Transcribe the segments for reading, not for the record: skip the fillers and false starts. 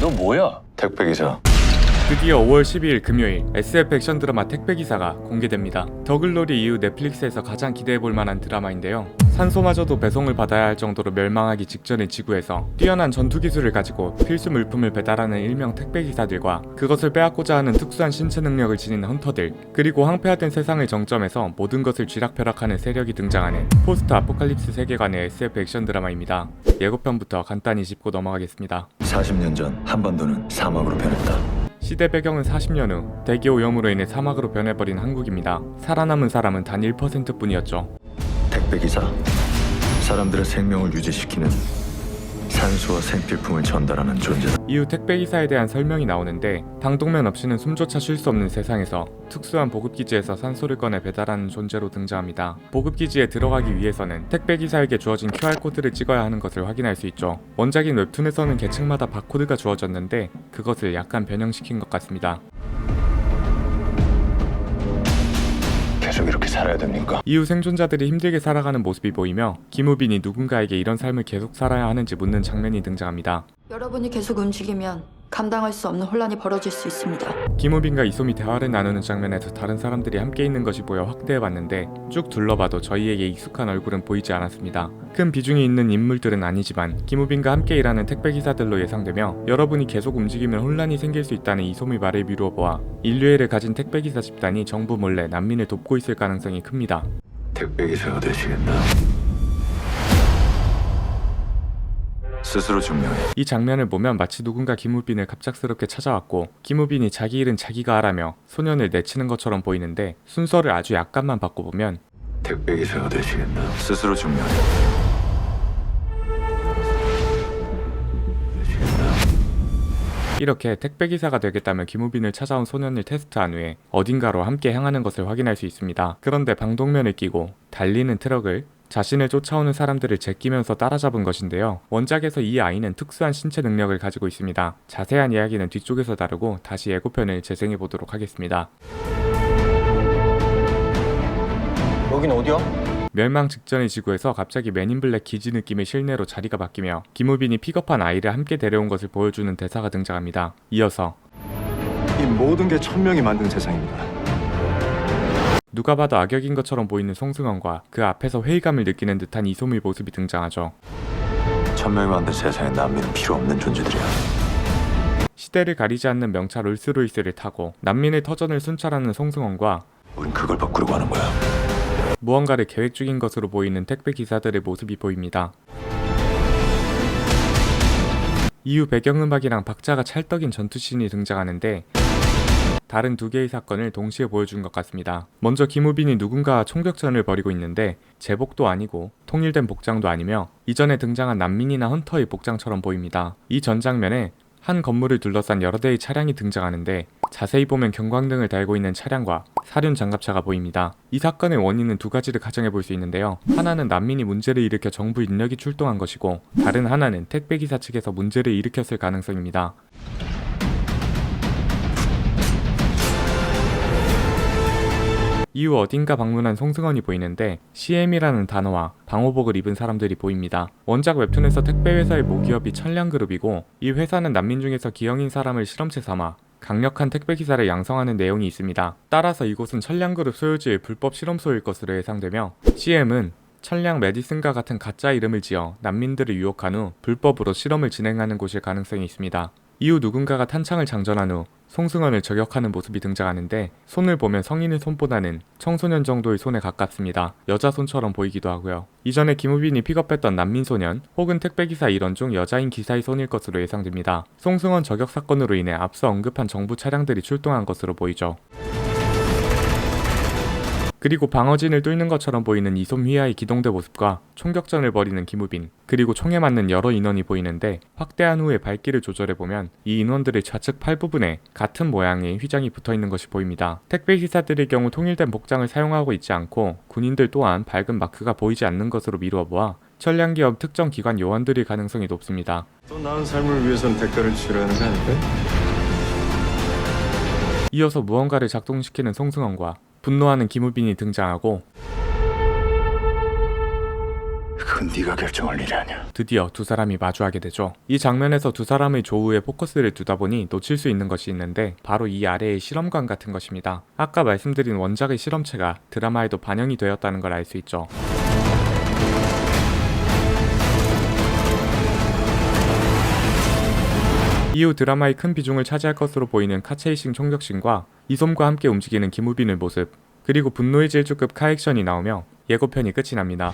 너 뭐야? 택배기사. 드디어 5월 12일 금요일 SF 액션 드라마 택배기사가 공개됩니다. 더글로리 이후 넷플릭스에서 가장 기대해볼 만한 드라마인데요. 산소마저도 배송을 받아야 할 정도로 멸망하기 직전의 지구에서 뛰어난 전투기술을 가지고 필수 물품을 배달하는 일명 택배기사들과 그것을 빼앗고자 하는 특수한 신체 능력을 지닌 헌터들, 그리고 황폐화된 세상의 정점에서 모든 것을 쥐락펴락하는 세력이 등장하는 포스트 아포칼립스 세계관의 SF 액션 드라마입니다. 예고편부터 간단히 짚고 넘어가겠습니다. 40년 전 한반도는 사막으로 변했다. 시대 배경은 40년 후 대기오염으로 인해 사막으로 변해버린 한국입니다. 살아남은 사람은 단 1%뿐이었죠. 택배기사. 사람들의 생명을 유지시키는 산소와 생필품을 전달하는 존재다. 이후 택배기사에 대한 설명이 나오는데 방독면 없이는 숨조차 쉴 수 없는 세상에서 특수한 보급기지에서 산소를 꺼내 배달하는 존재로 등장합니다. 보급기지에 들어가기 위해서는 택배기사에게 주어진 QR코드를 찍어야 하는 것을 확인할 수 있죠. 원작인 웹툰에서는 계층마다 바코드가 주어졌는데 그것을 약간 변형시킨 것 같습니다. 계속 이렇게 살아야 됩니까? 이후 생존자들이 힘들게 살아가는 모습이 보이며 김우빈이 누군가에게 이런 삶을 계속 살아야 하는지 묻는 장면이 등장합니다. 여러분이 계속 움직이면 감당할 수 없는 혼란이 벌어질 수 있습니다. 김우빈과 이솜이 대화를 나누는 장면에서 다른 사람들이 함께 있는 것이 보여 확대해봤는데 쭉 둘러봐도 저희에게 익숙한 얼굴은 보이지 않았습니다. 큰 비중이 있는 인물들은 아니지만 김우빈과 함께 일하는 택배기사들로 예상되며 여러분이 계속 움직이면 혼란이 생길 수 있다는 이솜의 말을 미루어 보아 인류애를 가진 택배기사 집단이 정부 몰래 난민을 돕고 있을 가능성이 큽니다. 택배기사가 되시겠다. 스스로 증명해. 이 장면을 보면 마치 누군가 김우빈을 갑작스럽게 찾아왔고 김우빈이 자기 일은 자기가 하라며 소년을 내치는 것처럼 보이는데 순서를 아주 약간만 바꿔보면 택배기사가 되시겠다. 스스로 증명해. 이렇게 택배기사가 되겠다며 김우빈을 찾아온 소년을 테스트한 후에 어딘가로 함께 향하는 것을 확인할 수 있습니다. 그런데 방독면을 끼고 달리는 트럭을 자신을 쫓아오는 사람들을 제끼면서 따라잡은 것인데요. 원작에서 이 아이는 특수한 신체 능력을 가지고 있습니다. 자세한 이야기는 뒤쪽에서 다루고 다시 예고편을 재생해보도록 하겠습니다. 여긴 어디야? 멸망 직전의 지구에서 갑자기 맨인블랙 기지 느낌의 실내로 자리가 바뀌며 김우빈이 픽업한 아이를 함께 데려온 것을 보여주는 대사가 등장합니다. 이어서 이 모든 게 천명이 만든 세상입니다. 누가 봐도 악역인 것처럼 보이는 송승헌과 그 앞에서 회의감을 느끼는 듯한 이솜의 모습이 등장하죠. 천명이 만든 세상에 난민은 필요 없는 존재들이야. 시대를 가리지 않는 명차 롤스로이스를 타고 난민의 터전을 순찰하는 송승헌과 우린 그걸 바꾸려고 하는 거야. 무언가를 계획 중인 것으로 보이는 택배 기사들의 모습이 보입니다. 이후 배경음악이랑 박자가 찰떡인 전투씬이 등장하는데 다른 두 개의 사건을 동시에 보여준 것 같습니다. 먼저 김우빈이 누군가와 총격전을 벌이고 있는데 제복도 아니고 통일된 복장도 아니며 이전에 등장한 난민이나 헌터의 복장처럼 보입니다. 이 전 장면에 한 건물을 둘러싼 여러 대의 차량이 등장하는데 자세히 보면 경광등을 달고 있는 차량과 사륜 장갑차가 보입니다. 이 사건의 원인은 두 가지를 가정해 볼 수 있는데요. 하나는 난민이 문제를 일으켜 정부 인력이 출동한 것이고 다른 하나는 택배기사 측에서 문제를 일으켰을 가능성입니다. 이후 어딘가 방문한 송승헌이 보이는데 CM이라는 단어와 방호복을 입은 사람들이 보입니다. 원작 웹툰에서 택배회사의 모기업이 천량그룹이고 이 회사는 난민 중에서 기형인 사람을 실험체 삼아 강력한 택배기사를 양성하는 내용이 있습니다. 따라서 이곳은 천량그룹 소유주의 불법 실험소일 것으로 예상되며 CM은 천량 메디슨과 같은 가짜 이름을 지어 난민들을 유혹한 후 불법으로 실험을 진행하는 곳일 가능성이 있습니다. 이후 누군가가 탄창을 장전한 후 송승헌을 저격하는 모습이 등장하는데 손을 보면 성인의 손보다는 청소년 정도의 손에 가깝습니다. 여자 손처럼 보이기도 하고요. 이전에 김우빈이 픽업했던 난민소년 혹은 택배기사 일원 중 여자인 기사의 손일 것으로 예상됩니다. 송승헌 저격 사건으로 인해 앞서 언급한 정부 차량들이 출동한 것으로 보이죠. 그리고 방어진을 뚫는 것처럼 보이는 이솜 휘하의 기동대 모습과 총격전을 벌이는 김우빈, 그리고 총에 맞는 여러 인원이 보이는데 확대한 후에 밝기를 조절해보면 이 인원들의 좌측 팔 부분에 같은 모양의 휘장이 붙어있는 것이 보입니다. 택배기사들의 경우 통일된 복장을 사용하고 있지 않고 군인들 또한 밝은 마크가 보이지 않는 것으로 미루어 보아 천량기업 특정 기관 요원들일 가능성이 높습니다. 또 나은 삶을 위해선 대가를 치러야 하는 거 아닐까요? 이어서 무언가를 작동시키는 송승헌과 분노하는 김우빈이 등장하고 그건 네가 결정할 일이 아니야. 드디어 두 사람이 마주하게 되죠. 이 장면에서 두 사람의 조우에 포커스를 두다 보니 놓칠 수 있는 것이 있는데 바로 이 아래의 실험관 같은 것입니다. 아까 말씀드린 원작의 실험체가 드라마에도 반영이 되었다는 걸 알 수 있죠. 이후 드라마의 큰 비중을 차지할 것으로 보이는 카체이싱 총격신과 이솜과 함께 움직이는 김우빈의 모습, 그리고 분노의 질주급 카액션이 나오며 예고편이 끝이 납니다.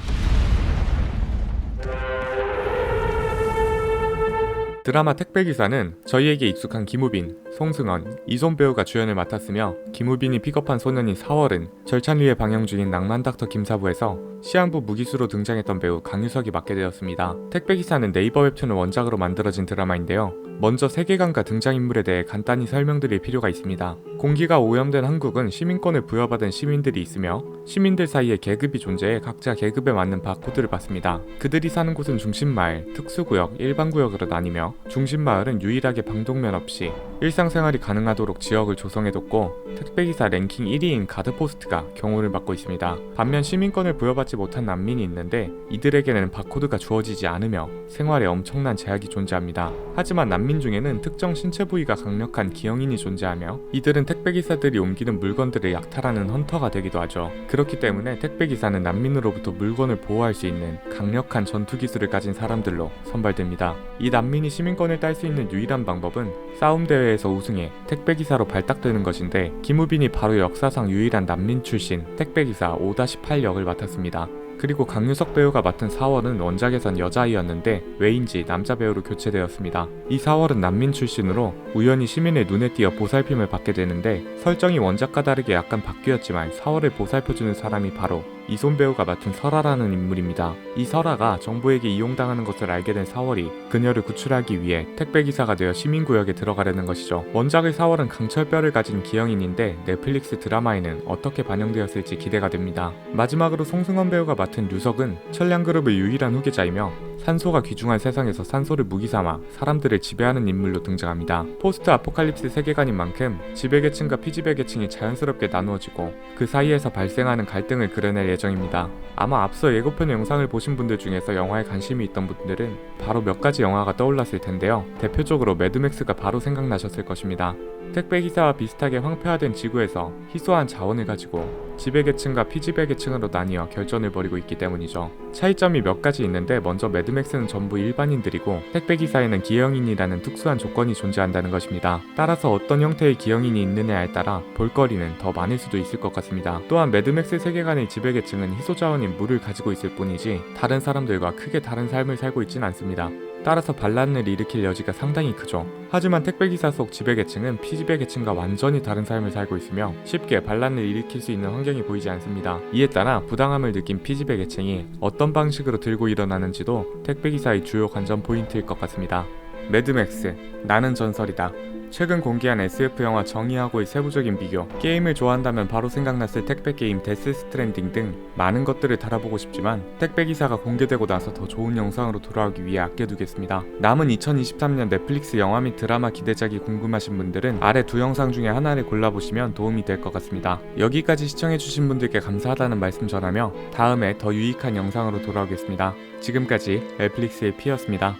드라마 택배기사는 저희에게 익숙한 김우빈, 송승헌, 이솜 배우가 주연을 맡았으며 김우빈이 픽업한 소년인 4월은 절찬리에 방영 중인 낭만닥터 김사부에서 시한부 무기수로 등장했던 배우 강유석이 맡게 되었습니다. 택배기사는 네이버 웹툰을 원작으로 만들어진 드라마인데요. 먼저 세계관과 등장인물에 대해 간단히 설명드릴 필요가 있습니다. 공기가 오염된 한국은 시민권을 부여받은 시민들이 있으며 시민들 사이에 계급이 존재해 각자 계급에 맞는 바코드를 받습니다. 그들이 사는 곳은 중심마을, 특수구역, 일반구역으로 나뉘며 중심마을은 유일하게 방독면 없이 일상생활이 가능하도록 지역을 조성해뒀고 택배기사 랭킹 1위인 가드포스트가 경호를 맡고 있습니다. 반면 시민권을 부여받지 못한 난민이 있는데 이들에게는 바코드가 주어지지 않으며 생활에 엄청난 제약이 존재합니다. 하지만 난민 중에는 특정 신체 부위가 강력한 기형인이 존재하며 이들은 택배기사들이 옮기는 물건들을 약탈하는 헌터가 되기도 하죠. 그렇기 때문에 택배기사는 난민으로부터 물건을 보호할 수 있는 강력한 전투기술을 가진 사람들로 선발됩니다. 이 난민이 시민권을 딸 수 있는 유일한 방법은 싸움 대회에서 우승해 택배기사로 발탁되는 것인데 김우빈이 바로 역사상 유일한 난민 출신 택배기사 5-8 역을 맡았습니다. 그리고 강유석 배우가 맡은 4월은 원작에선 여자아이였는데 왜인지 남자 배우로 교체되었습니다. 이 4월은 난민 출신으로 우연히 시민의 눈에 띄어 보살핌을 받게 되는데 설정이 원작과 다르게 약간 바뀌었지만 4월을 보살펴주는 사람이 바로 이솜 배우가 맡은 설아라는 인물입니다. 이 설아가 정부에게 이용당하는 것을 알게 된 4월이 그녀를 구출하기 위해 택배기사가 되어 시민구역에 들어가려는 것이죠. 원작의 4월은 강철뼈를 가진 기형인인데 넷플릭스 드라마에는 어떻게 반영되었을지 기대가 됩니다. 마지막으로 송승헌 배우가 맡은 류석은 천량그룹의 유일한 후계자이며 산소가 귀중한 세상에서 산소를 무기삼아 사람들을 지배하는 인물로 등장합니다. 포스트 아포칼립스 세계관인 만큼 지배계층과 피지배계층이 자연스럽게 나누어지고 그 사이에서 발생하는 갈등을 그려낼 예정입니다. 아마 앞서 예고편 영상을 보신 분들 중에서 영화에 관심이 있던 분들은 바로 몇 가지 영화가 떠올랐을 텐데요. 대표적으로 매드맥스가 바로 생각나셨을 것입니다. 택배기사와 비슷하게 황폐화된 지구에서 희소한 자원을 가지고 지배계층과 피지배계층으로 나뉘어 결전을 벌이고 있기 때문이죠. 차이점이 몇 가지 있는데 먼저 매드맥스는 전부 일반인들이고 택배기사에는 기형인이라는 특수한 조건이 존재한다는 것입니다. 따라서 어떤 형태의 기형인이 있느냐에 따라 볼거리는 더 많을 수도 있을 것 같습니다. 또한 매드맥스 세계관의 지배계층은 희소자원인 물을 가지고 있을 뿐이지 다른 사람들과 크게 다른 삶을 살고 있진 않습니다. 따라서 반란을 일으킬 여지가 상당히 크죠. 하지만 택배기사 속 지배계층은 피지배계층과 완전히 다른 삶을 살고 있으며 쉽게 반란을 일으킬 수 있는 환경이 보이지 않습니다. 이에 따라 부당함을 느낀 피지배계층이 어떤 방식으로 들고 일어나는지도 택배기사의 주요 관전 포인트일 것 같습니다. 매드맥스, 나는 전설이다. 최근 공개한 SF 영화 정의하고의 세부적인 비교, 게임을 좋아한다면 바로 생각났을 택배게임 데스 스트랜딩 등 많은 것들을 달아보고 싶지만 택배기사가 공개되고 나서 더 좋은 영상으로 돌아오기 위해 아껴두겠습니다. 남은 2023년 넷플릭스 영화 및 드라마 기대작이 궁금하신 분들은 아래 두 영상 중에 하나를 골라보시면 도움이 될 것 같습니다. 여기까지 시청해주신 분들께 감사하다는 말씀 전하며 다음에 더 유익한 영상으로 돌아오겠습니다. 지금까지 넷플릭스의 피였습니다.